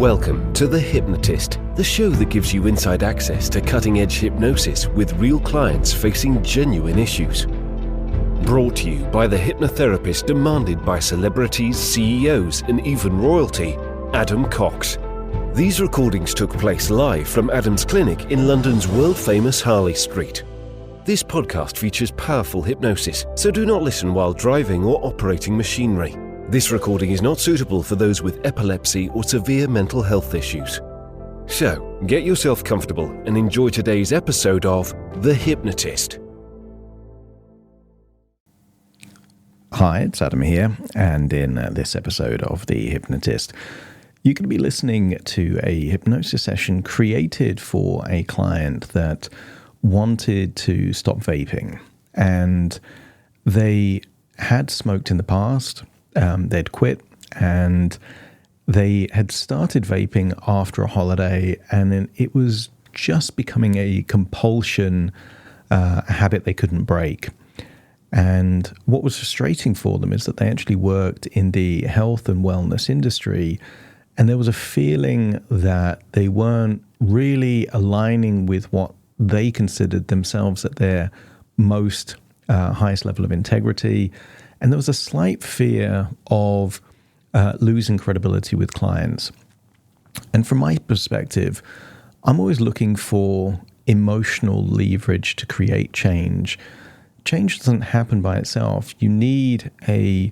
Welcome to The Hypnotist, the show that gives you inside access to cutting-edge hypnosis with real clients facing genuine issues. Brought to you by the hypnotherapist demanded by celebrities, CEOs, and even royalty, Adam Cox. These recordings took place live from Adam's clinic in London's world-famous Harley Street. This podcast features powerful hypnosis, so do not listen while driving or operating machinery. This recording is not suitable for those with epilepsy or severe mental health issues. So, get yourself comfortable and enjoy today's episode of The Hypnotist. Hi, it's Adam here, and in this episode of The Hypnotist, you're going to be listening to a hypnosis session created for a client that wanted to stop vaping, and they had smoked in the past. They'd quit, and they had started vaping after a holiday, and then it was just becoming a compulsion, a habit they couldn't break. And what was frustrating for them is that they actually worked in the health and wellness industry, and there was a feeling that they weren't really aligning with what they considered themselves at their most highest level of integrity. And there was a slight fear of losing credibility with clients. And from my perspective, I'm always looking for emotional leverage to create change. Change doesn't happen by itself. You need an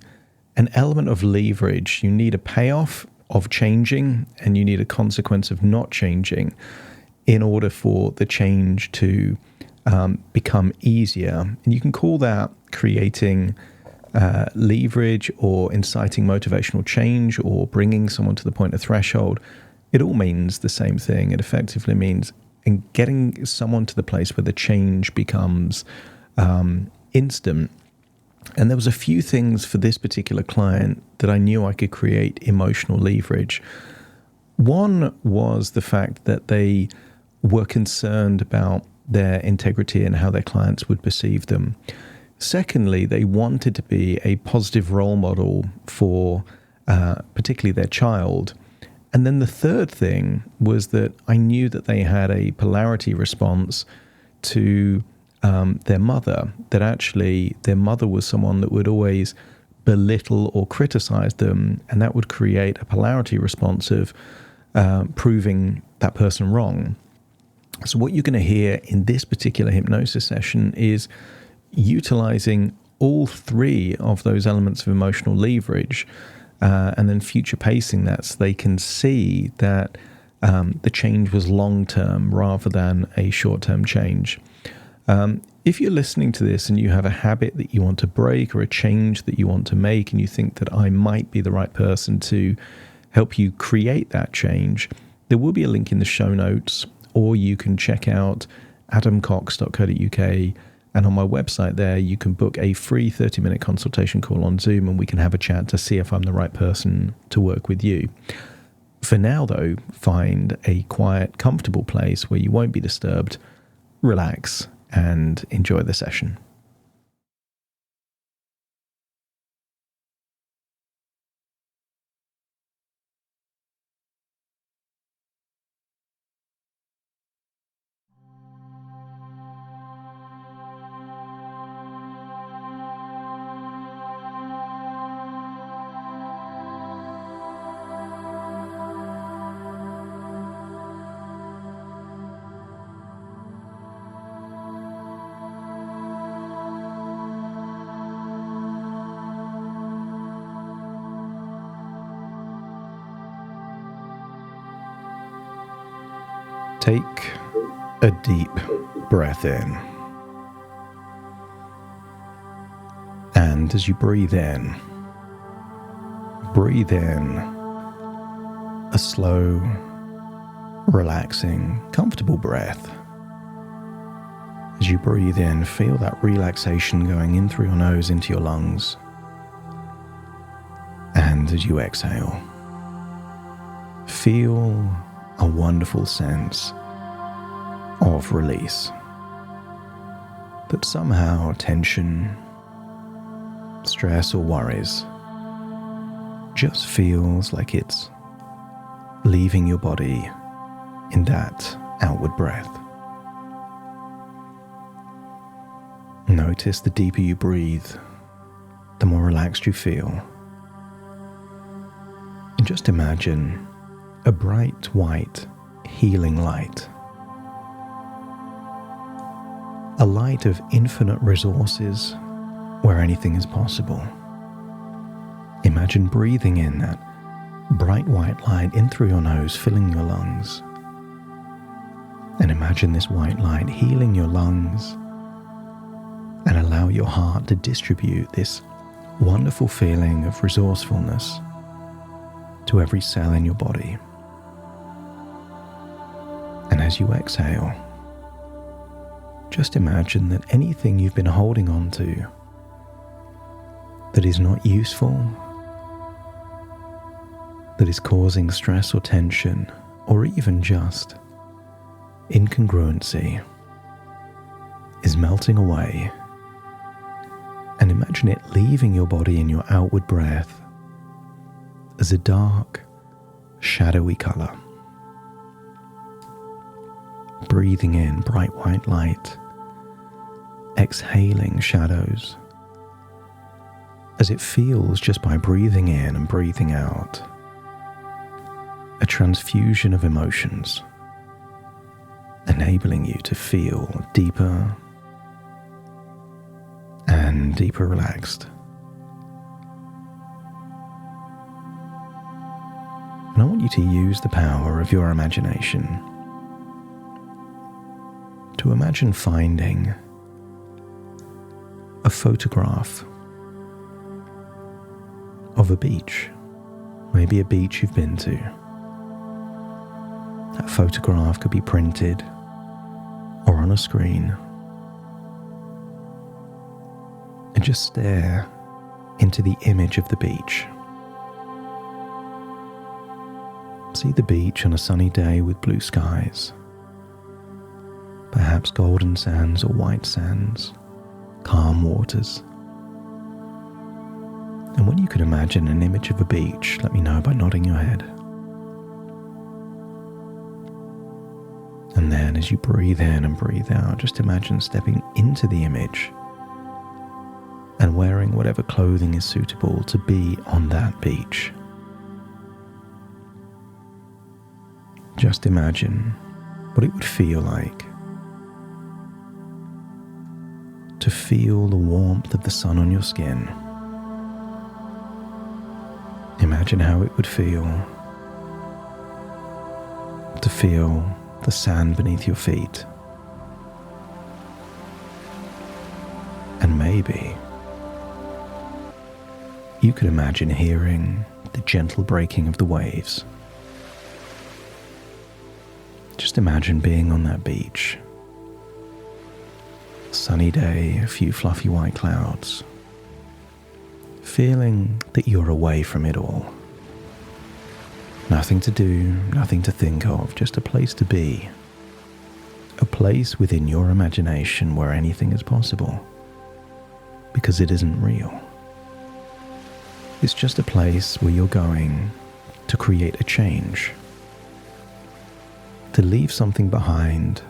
element of leverage. You need a payoff of changing, and you need a consequence of not changing in order for the change to become easier. And you can call that creating leverage, or inciting motivational change, or bringing someone to the point of threshold. It all means the same thing. It effectively means in getting someone to the place where the change becomes instant. And there was a few things for this particular client that I knew I could create emotional leverage. One was the fact that they were concerned about their integrity and how their clients would perceive them. Secondly, they wanted to be a positive role model for particularly their child. And then the third thing was that I knew that they had a polarity response to their mother, that actually their mother was someone that would always belittle or criticize them, and that would create a polarity response of proving that person wrong. So what you're going to hear in this particular hypnosis session is utilizing all three of those elements of emotional leverage, and then future pacing that so they can see that the change was long-term rather than a short-term change. If you're listening to this and you have a habit that you want to break or a change that you want to make, and you think that I might be the right person to help you create that change, there will be a link in the show notes, or you can check out adamcox.co.uk. And on my website there, you can book a free 30-minute consultation call on Zoom, and we can have a chat to see if I'm the right person to work with you. For now, though, find a quiet, comfortable place where you won't be disturbed, relax, and enjoy the session. Take a deep breath in. And as you breathe in a slow, relaxing, comfortable breath. As you breathe in, feel that relaxation going in through your nose into your lungs. And as you exhale, feel a wonderful sense of release. That somehow tension, stress or worries just feels like it's leaving your body in that outward breath. Notice the deeper you breathe, the more relaxed you feel. And just imagine a bright white healing light. A light of infinite resources where anything is possible. Imagine breathing in that bright white light in through your nose, filling your lungs. And imagine this white light healing your lungs, and allow your heart to distribute this wonderful feeling of resourcefulness to every cell in your body. And as you exhale, just imagine that anything you've been holding on to that is not useful, that is causing stress or tension, or even just incongruency, is melting away. And imagine it leaving your body in your outward breath as a dark, shadowy color. Breathing in bright white light, exhaling shadows, as it feels just by breathing in and breathing out, a transfusion of emotions, enabling you to feel deeper and deeper relaxed. And I want you to use the power of your imagination to imagine finding a photograph of a beach, maybe a beach you've been to. That photograph could be printed or on a screen. And just stare into the image of the beach. See the beach on a sunny day with blue skies, perhaps golden sands or white sands, calm waters. And when you can imagine an image of a beach, let me know by nodding your head. And then as you breathe in and breathe out, just imagine stepping into the image and wearing whatever clothing is suitable to be on that beach. Just imagine what it would feel like to feel the warmth of the sun on your skin. Imagine how it would feel to feel the sand beneath your feet. And maybe you could imagine hearing the gentle breaking of the waves. Just imagine being on that beach. Sunny day, a few fluffy white clouds. Feeling that you're away from it all. Nothing to do, nothing to think of, just a place to be. A place within your imagination where anything is possible. Because it isn't real. It's just a place where you're going to create a change. To leave something behind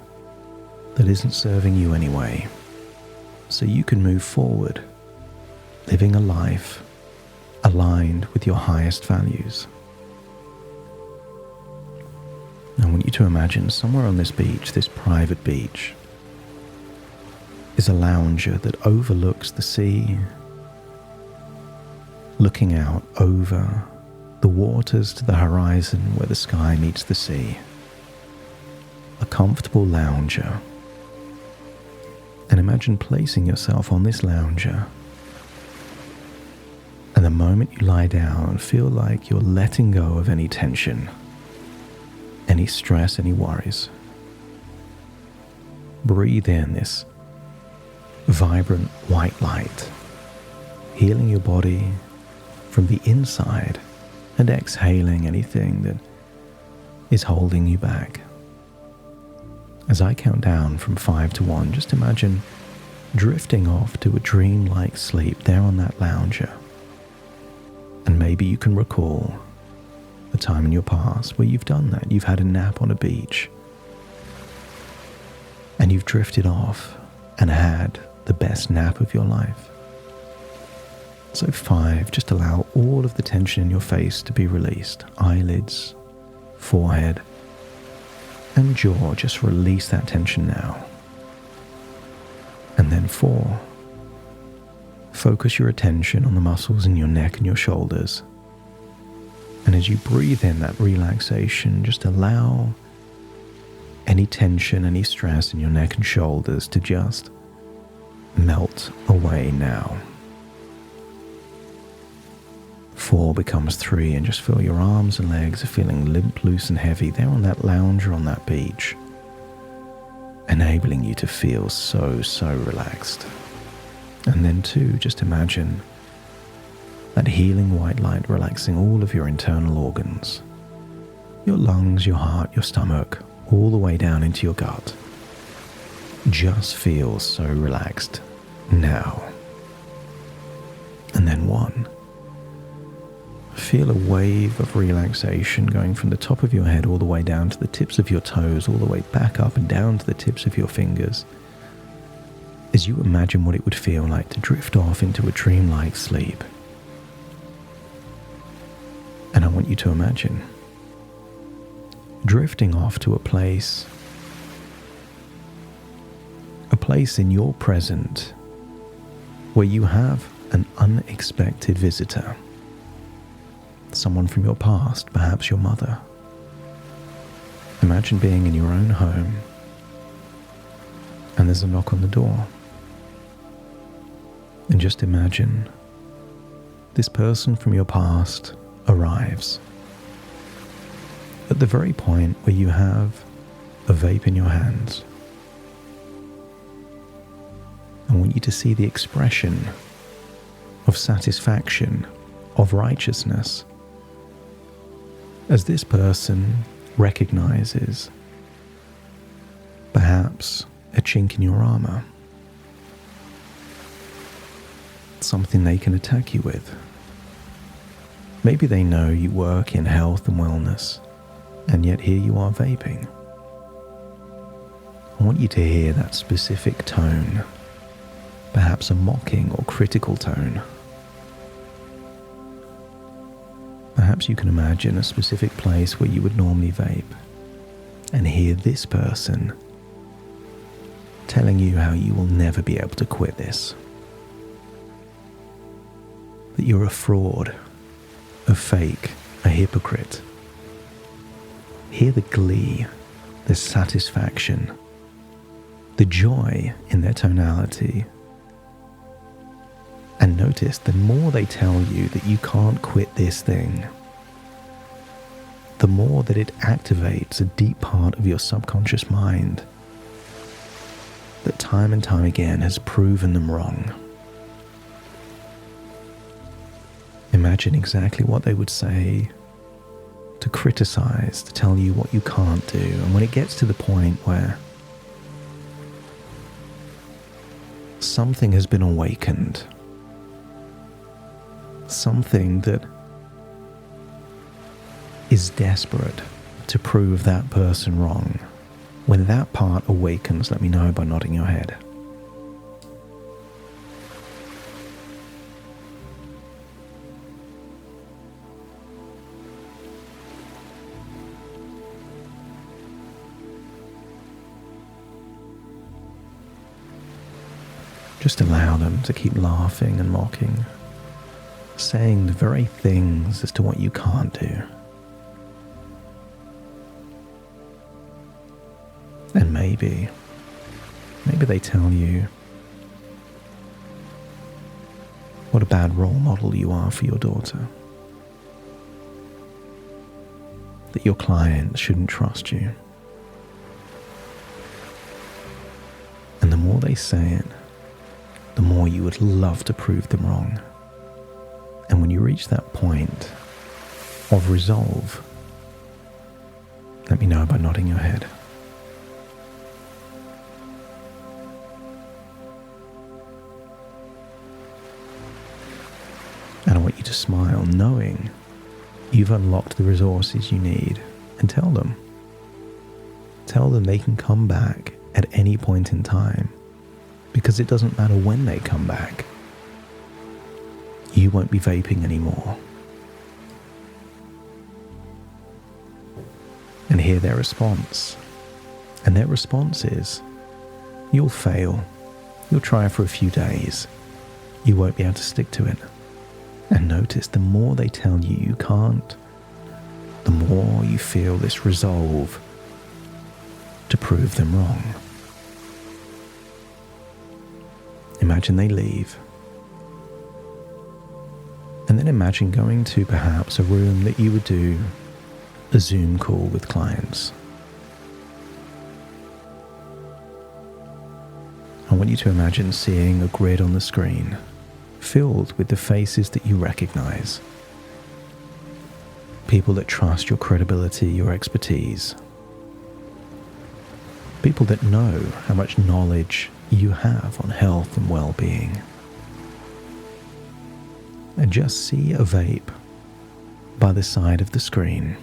that isn't serving you anyway, so you can move forward, living a life aligned with your highest values. I want you to imagine somewhere on this beach, this private beach, is a lounger that overlooks the sea, looking out over the waters to the horizon where the sky meets the sea. A comfortable lounger. And imagine placing yourself on this lounger. And the moment you lie down, feel like you're letting go of any tension, any stress, any worries. Breathe in this vibrant white light, healing your body from the inside and exhaling anything that is holding you back. As I count down from 5 to 1, just imagine drifting off to a dream-like sleep there on that lounger. And maybe you can recall a time in your past where you've done that. You've had a nap on a beach and you've drifted off and had the best nap of your life. So 5, just allow all of the tension in your face to be released. Eyelids, forehead, and jaw, just release that tension now. And then 4, focus your attention on the muscles in your neck and your shoulders. And as you breathe in that relaxation, just allow any tension, any stress in your neck and shoulders to just melt away now. 4 becomes 3, and just feel your arms and legs are feeling limp, loose, and heavy there on that lounge or on that beach, enabling you to feel so relaxed. And then 2, just imagine that healing white light relaxing all of your internal organs, your lungs, your heart, your stomach, all the way down into your gut. Just feel so relaxed now. And then 1, feel a wave of relaxation going from the top of your head all the way down to the tips of your toes, all the way back up and down to the tips of your fingers, as you imagine what it would feel like to drift off into a dreamlike sleep. And I want you to imagine drifting off to a place in your present where you have an unexpected visitor. Someone from your past, perhaps your mother. Imagine being in your own home and there's a knock on the door. And just imagine this person from your past arrives at the very point where you have a vape in your hands. I want you to see the expression of satisfaction, of righteousness, as this person recognizes perhaps a chink in your armor, something they can attack you with. Maybe they know you work in health and wellness, and yet here you are vaping. I want you to hear that specific tone, perhaps a mocking or critical tone. Perhaps you can imagine a specific place where you would normally vape and hear this person telling you how you will never be able to quit this, that you're a fraud, a fake, a hypocrite. Hear the glee, the satisfaction, the joy in their tonality. And notice the more they tell you that you can't quit this thing, the more that it activates a deep part of your subconscious mind that time and time again has proven them wrong. Imagine exactly what they would say to criticize, to tell you what you can't do. And when it gets to the point where something has been awakened, something that is desperate to prove that person wrong, when that part awakens, let me know by nodding your head. Just allow them to keep laughing and mocking, saying the very things as to what you can't do. And maybe they tell you what a bad role model you are for your daughter, that your client shouldn't trust you. And the more they say it, the more you would love to prove them wrong. And when you reach that point of resolve, let me know by nodding your head. And I want you to smile, knowing you've unlocked the resources you need, and tell them. Tell them they can come back at any point in time, because it doesn't matter when they come back. You won't be vaping anymore. And hear their response. And their response is, you'll fail. You'll try for a few days. You won't be able to stick to it. And notice the more they tell you you can't, the more you feel this resolve to prove them wrong. Imagine they leave. And then imagine going to perhaps a room that you would do a Zoom call with clients. I want you to imagine seeing a grid on the screen filled with the faces that you recognize. People that trust your credibility, your expertise. People that know how much knowledge you have on health and well-being. And just see a vape by the side of the screen.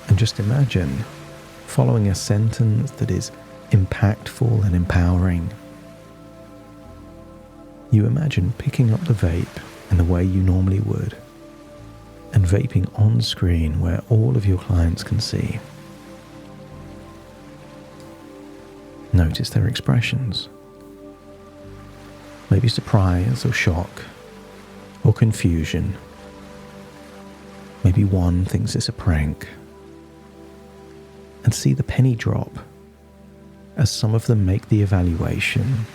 And just imagine following a sentence that is impactful and empowering. You imagine picking up the vape in the way you normally would and vaping on screen where all of your clients can see. Notice their expressions. Maybe surprise or shock or confusion. Maybe one thinks it's a prank. And see the penny drop as some of them make the evaluation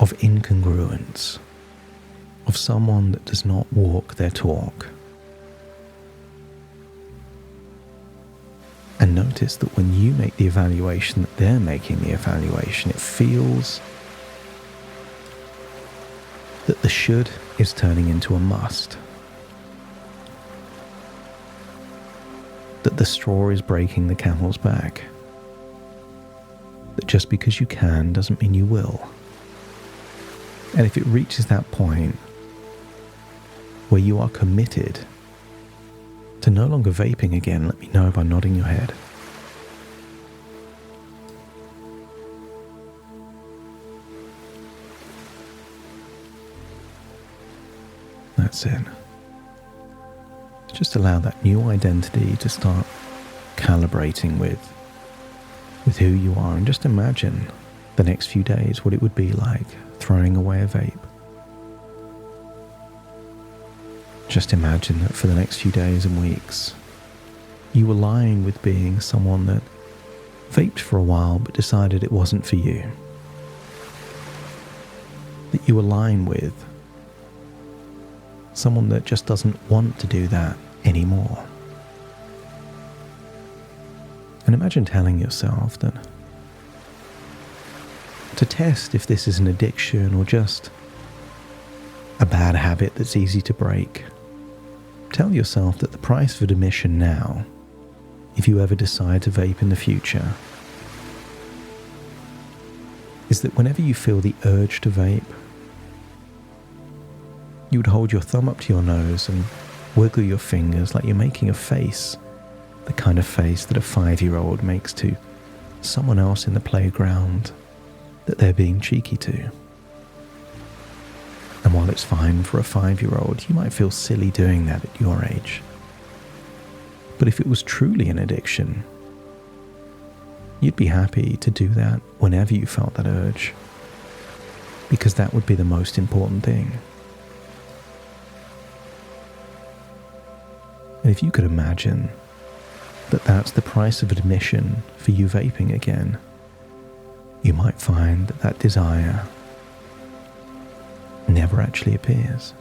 of incongruence, of someone that does not walk their talk. And notice that when you make the evaluation, that they're making the evaluation, it feels that the should is turning into a must. That the straw is breaking the camel's back. That just because you can doesn't mean you will. And if it reaches that point where you are committed to no longer vaping again, let me know by nodding your head. That's it. Just allow that new identity to start calibrating with who you are, and just imagine the next few days what it would be like throwing away a vape. Just imagine that for the next few days and weeks, you align with being someone that vaped for a while but decided it wasn't for you. That you align with someone that just doesn't want to do that anymore. And imagine telling yourself that to test if this is an addiction or just a bad habit that's easy to break, tell yourself that the price of admission now, if you ever decide to vape in the future, is that whenever you feel the urge to vape, you would hold your thumb up to your nose and wiggle your fingers like you're making a face, the kind of face that a 5-year-old makes to someone else in the playground that they're being cheeky to. And while it's fine for a 5-year-old, you might feel silly doing that at your age. But if it was truly an addiction, you'd be happy to do that whenever you felt that urge, because that would be the most important thing. And if you could imagine that that's the price of admission for you vaping again, you might find that that desire never actually appears.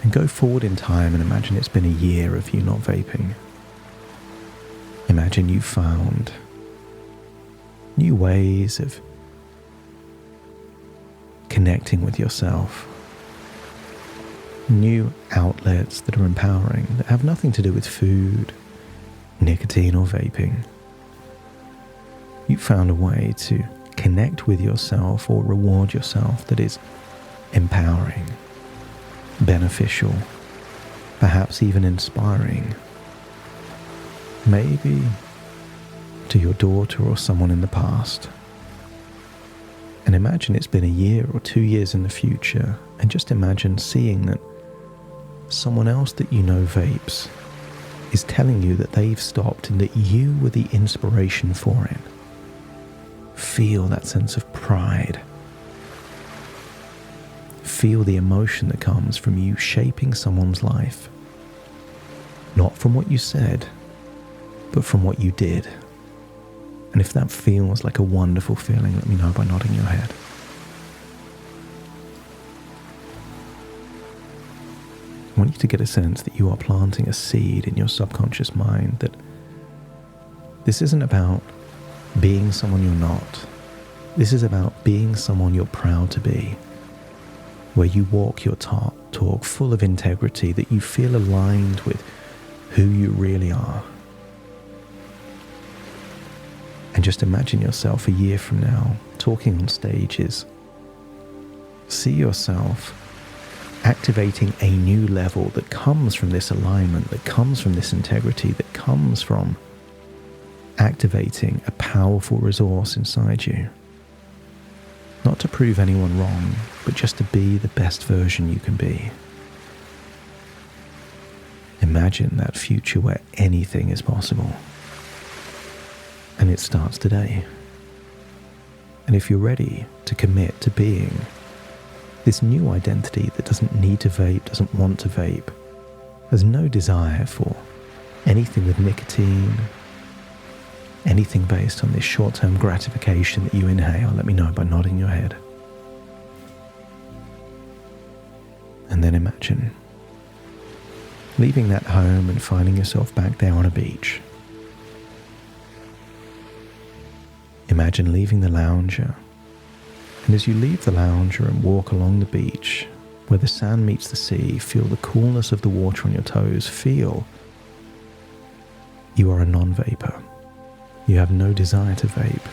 And go forward in time and imagine it's been a year of you not vaping. Imagine you found new ways of connecting with yourself, new outlets that are empowering, that have nothing to do with food, nicotine or vaping. You found a way to connect with yourself or reward yourself that is empowering, beneficial, perhaps even inspiring. Maybe to your daughter or someone in the past. And imagine it's been a year or 2 years in the future, and just imagine seeing that someone else that you know vapes is telling you that they've stopped and that you were the inspiration for it. Feel that sense of pride. Feel the emotion that comes from you shaping someone's life. Not from what you said, but from what you did. And if that feels like a wonderful feeling, let me know by nodding your head. I want you to get a sense that you are planting a seed in your subconscious mind, that this isn't about being someone you're not. This is about being someone you're proud to be, where you walk your talk full of integrity, that you feel aligned with who you really are. And just imagine yourself a year from now talking on stages. See yourself activating a new level that comes from this alignment, that comes from this integrity, that comes from activating a powerful resource inside you. Not to prove anyone wrong, but just to be the best version you can be. Imagine that future where anything is possible. And it starts today. And if you're ready to commit to being this new identity that doesn't need to vape, doesn't want to vape, has no desire for anything with nicotine, anything based on this short-term gratification that you inhale, let me know by nodding your head. And then imagine leaving that home and finding yourself back there on a beach. Imagine leaving the lounger, and as you leave the lounger and walk along the beach, where the sand meets the sea, feel the coolness of the water on your toes, feel you are a non-vapor. You have no desire to vape.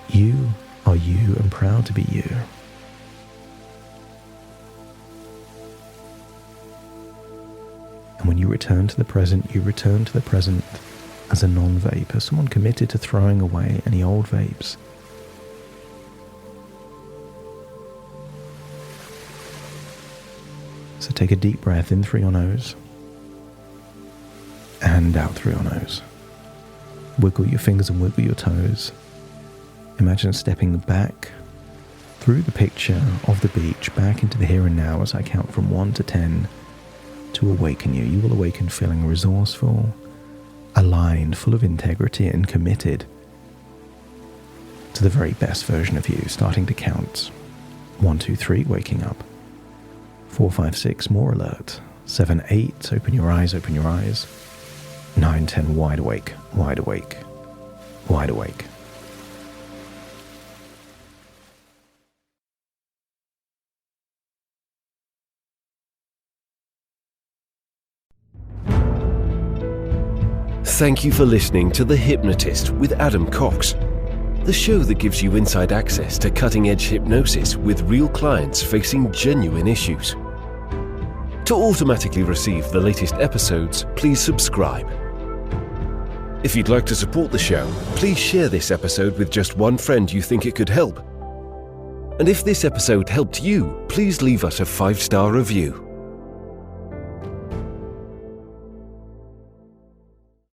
You are you and proud to be you. And when you return to the present, you return to the present as a non-vapor, someone committed to throwing away any old vapes. So take a deep breath in through your nose and out through your nose. Wiggle your fingers and wiggle your toes. Imagine stepping back through the picture of the beach, back into the here and now as I count from 1 to 10 to awaken you. You will awaken feeling resourceful, aligned, full of integrity, and committed to the very best version of you, starting to count. 1, 2, 3, waking up. 4, 5, 6, more alert. 7, 8, open your eyes, open your eyes. 9, 10, wide awake, wide awake, wide awake. Thank you for listening to The Hypnotist with Adam Cox, the show that gives you inside access to cutting-edge hypnosis with real clients facing genuine issues. To automatically receive the latest episodes, please subscribe. If you'd like to support the show, please share this episode with just one friend you think it could help. And if this episode helped you, please leave us a 5-star review.